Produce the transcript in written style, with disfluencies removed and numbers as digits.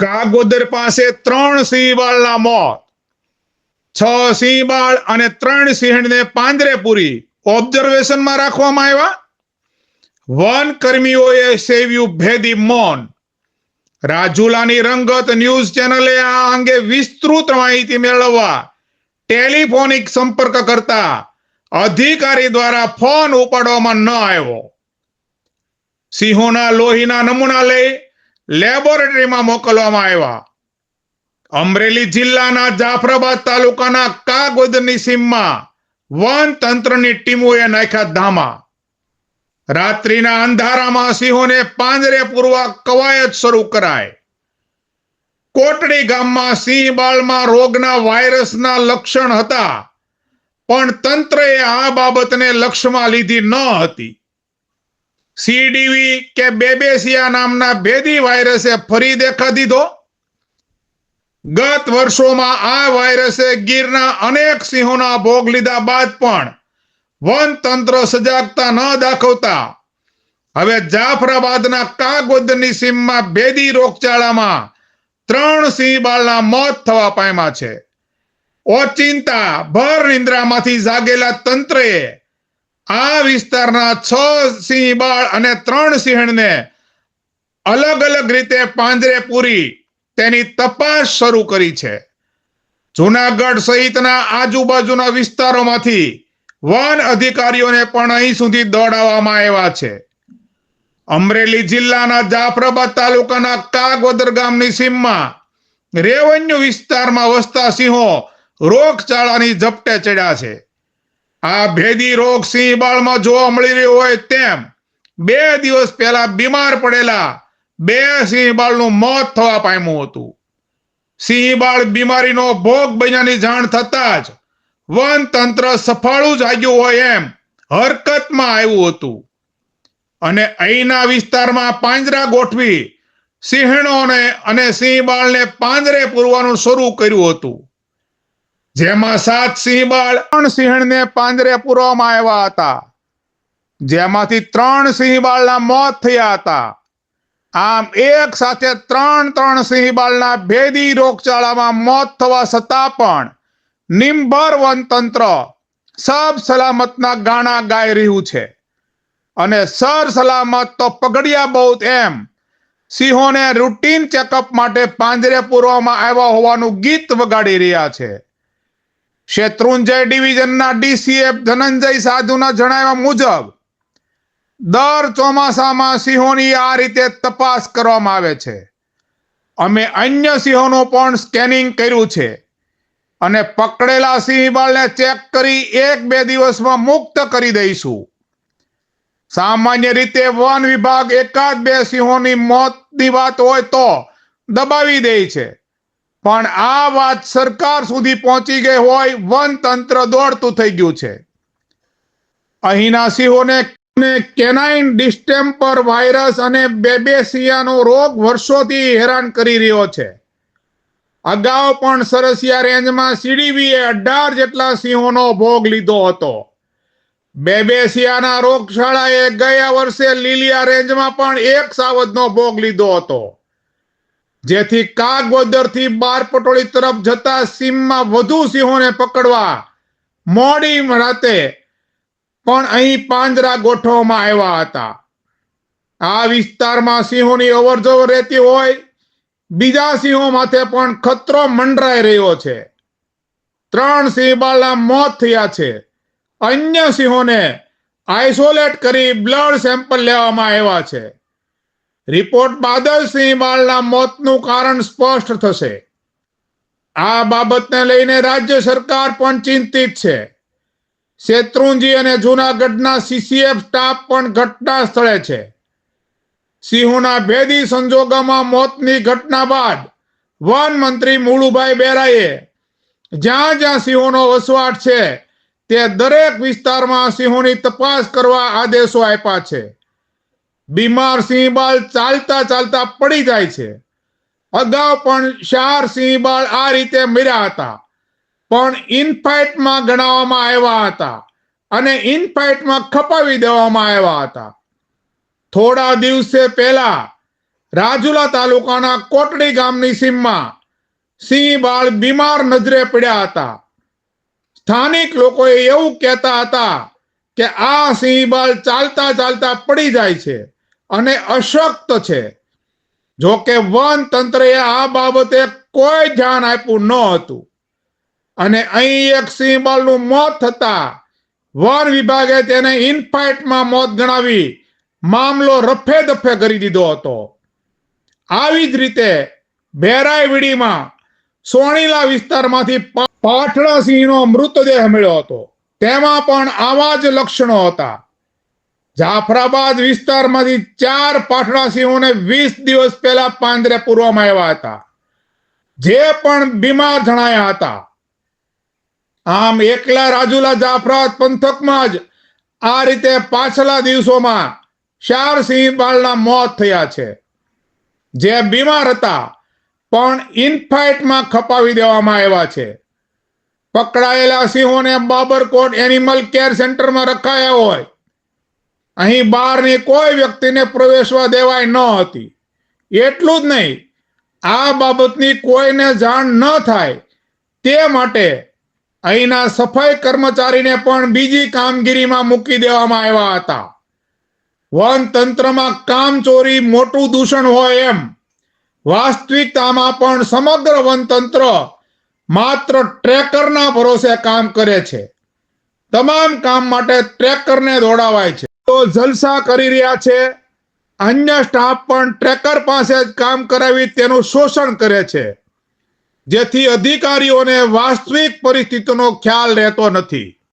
કાગોદર પાસે 3 સિંહબાળના મોત, 6 સિંહબાળ અને 3 સિંહણને પાંજરે પૂરી ઓબ્ઝર્વેશનમાં રાખવામાં આવ્યા. વન કર્મીઓએ સેવ્યું ભેદી મૌન. રાજુલાની રંગત ન્યૂઝ ચેનલે આ અંગે વિસ્તૃત માહિતી મેળવવા ટેલિફોનિક સંપર્ક કરતા અધિકારી દ્વારા ફોન ઉપાડવામાં ન આવ્યો. સિંહોના લોહીના નમૂના લઈ લેબોરેટરીમાં મોકલવામાં આવ્યા. અમરેલી જિલ્લાના જાફરાબાદ તાલુકાના કાગોદરની સીમમાં વન તંત્રની ટીમોએ નાખ્યા ધામા. રાત્રિના અંધારામાં સિંહોને પાંજરે પૂરવા કવાયત શરૂ કરાય. કોટડી ગામમાં સિંહ બાળમાં રોગના વાયરસના લક્ષણ હતા, પણ તંત્રએ આ બાબતને લક્ષ્યમાં લીધી ન હતી. સીડીવી કે બેબેસિયા નામના ભેદી વાયરસે ફરી દેખા દીધો. ગત વર્ષોમાં આ વાયરસે ગીરના અનેક સિંહોના ભોગ લીધા બાદ પણ વન તંત્ર સજાગતા ન દાખવતા હવે જાફરાબાદના કાગોદરની સીમમાં ભેદી રોગચાળામાં 3 સિંહબાળના મોત થવા પામ્યા છે. ઓચિંતા ભર નિંદ્રામાંથી જાગેલા તંત્રએ આ વિસ્તારના 6 સિંહબાળ અને 3 સિંહણને અલગ અલગ રીતે પાંજરે પૂરી તેની તપાસ શરૂ કરી છે. જૂનાગઢ સહિતના આજુબાજુના વિસ્તારોમાંથી વન અધિકારીઓને પણ અહીં સુધી દોડાવવામાં આવ્યા છે. અમરેલી જિલ્લાના જાફરાબાદ તાલુકાના કાગોદર ગામની સીમમાં રેવન્યુ વિસ્તારમાં વસતા સિંહો રોગચાળાની ઝપટે ચડ્યા છે. આ ભેદી રોગ સિંહબાળમાં જોવા મળી રહ્યો હોય તેમ 2 દિવસ પહેલા બીમાર પડેલા 2 સિંહબાળનું મોત થવા પામ્યું હતું. સિંહબાળ બીમારીનો ભોગ બન્યાની જાણ થતા જ વન તંત્ર સફાળું જાગ્યું હોય એમ હરકતમાં આવ્યું હતું અને અહીંના વિસ્તારમાં પાંજરા ગોઠવી સિંહણોને અને સિંહબાળને પાંજરે પૂરવાનું શરૂ કર્યું હતું. જેમાં 7 સિંહબાળ 3 સિંહણને પાંજરે પૂરવામાં આવ્યા હતા, જેમાંથી 3 સિંહબાળના મોત થયા હતા. આમ એક સાથે 3 સિંહબાળના ભેદી રોગચાળામાં મોત થવા છતાં પણ નિંભર વનતંત્ર સબ સલામતના ગાણા ગાઈ રહ્યું છે અને સર સલામત તો પગડિયા બહુત એમ સિંહોને રૂટીન ચેકઅપ માટે પાંજરે પૂરવામાં આવ્યા હોવાનું ગીત વગાડી રહ્યા છે. શેત્રુંજય ડિવિઝનના ડીસીએફ ધનંજય સાધુના જણાવ્યા મુજબ દર ચોમાસામાં સિંહોની આ રીતે તપાસ કરવામાં આવે છે. અમે અન્ય સિંહોનું પણ સ્કેનિંગ કર્યું છે અને પકડેલા સિંહબાળને ચેક કરી 1-2 દિવસમાં મુક્ત કરી દઈશું. સામાન્ય રીતે વન વિભાગ 1-2 સિંહોની મોતની વાત હોય તો દબાવી દે છે, પણ આ વાત સરકાર સુધી પહોંચી ગઈ હોય વન તંત્ર દોડતું થઈ ગયું છે. અહીંના સિંહોને કેનાઇન ડિસ્ટેમ્પર વાયરસ અને બેબેસિયાનો રોગ વર્ષોથી હેરાન કરી રહ્યો છે. અગાઉ પણ સરસિયા રેન્જમાં સીડીવીએ 18 જેટલા સિંહોનો ભોગ લીધો હતો. બેબેસિયાના રોગશાળાએ ગયા વર્ષે લીલિયા રેન્જમાં પણ 1 સાવજનો ભોગ લીધો હતો, જેથી કાગોદરથી બારપટોળી તરફ જતા સીમમાં વધુ સિંહોને પકડવા મોડી રાતે પણ અહીં પાંજરા ગોઠવવામાં આવ્યા હતા. આ વિસ્તારમાં સિંહોની અવરજવર રહેતી હોય બીજા સિંહો માથે પણ ખતરો મંડરાઈ રહ્યો છે. 3 સિંહબાળના મોત થયા છે. અન્ય સિંહોને આઇસોલેટ કરી બ્લડ સેમ્પલ લેવામાં આવ્યા છે. રિપોર્ટ બાદ જ સિંહબાળના મોતનું કારણ સ્પષ્ટ થશે. આ બાબતને લઈને રાજ્ય સરકાર પણ ચિંતિત છે. શેત્રુંજી અને જૂનાગઢના સીસીએફ સ્ટાફ પણ ઘટના સ્થળે છે. સિંહોના ભેદી સંજોગોમાં મોતની ઘટના બાદ વન મંત્રી મુળુભાઈ બેરાએ જ્યાં જ્યાં સિંહોનો વસવાટ છે તે દરેક વિસ્તારમાં સિંહોની તપાસ કરવા આદેશો આપ્યા છે. બીમાર સિંહબાળ ચાલતા ચાલતા પડી જાય છે. અગાઉ પણ 4 સિંહબાળ આ રીતે મર્યા હતા, પણ ઇનફાઇટમાં ગણાવવામાં આવ્યા હતા અને ઇનફાઇટમાં ખપાવી દેવામાં આવ્યા હતા. થોડા દિવસે પહેલા રાજુલા તાલુકાના કોટડી ગામની સીમમાં સિંહ બાળ બીમાર નજરે પડ્યા હતા. સ્થાનિક લોકોએ એવું કહેતા હતા કે આ સિંહ બાળ ચાલતા ચાલતા પડી જાય છે અને અશક્ત છે. જો કે વન તંત્રએ આ બાબતે કોઈ ધ્યાન આપ્યું ન હતું અને અહીં એક સિંહ બાળનું મોત થતા વન વિભાગે તેને ઇનફાઇટમાં મોત ગણાવી મામલો રફે દફે કરી દીધો હતો. આવી જ રીતે બેરાયવીડીમાં સોણીલા વિસ્તારમાંથી પાઠડા સિંહનો મૃતદેહ મળ્યો હતો. તેમાં પણ આવા જ લક્ષણો હતા. જાફરાબાદ વિસ્તારમાંથી 4 પાઠડા સિંહોને 20 દિવસ પહેલા પાંજરે પૂરવામાં આવ્યા હતા, જે પણ બીમાર જણાયા હતા. આમ એકલા રાજુલા જાફરાબાદ પંથકમાં જ આ રીતે પાછલા દિવસોમાં 4 સિંહ બાળના મોત થયા છે, જે બીમાર હતા પણ ઇનફાઇટમાં ખપાવી દેવામાં આવ્યા છે. પકડાયેલા સિંહોને બાબરકોટ એનિમલ કેર સેન્ટરમાં રખાયા હોય. અહીં બહારની કોઈ વ્યક્તિને પ્રવેશવા દેવાય ન હતી. એટલું જ નહીં, આ બાબતની કોઈને જાણ ન થાય તે માટે અહીંના સફાઈ કર્મચારીને પણ બીજી કામગીરીમાં મૂકી દેવામાં આવ્યા હતા. વન તંત્રમાં કામચોરી મોટું દૂષણ હોય એમ વાસ્તવિકતામાં પણ સમગ્ર વન તંત્ર માત્ર ટ્રેકરના ભરોસે કામ કરે છે. તમામ કામ માટે ટ્રેકરને દોડાવાય છે. તો જલસા કરી રહ્યા છે. અન્ય સ્ટાફ પણ ટ્રેકર પાસે જ કામ કરાવી તેનું શોષણ કરે છે, જેથી અધિકારીઓને વાસ્તવિક પરિસ્થિતિનો ખ્યાલ રહેતો નથી.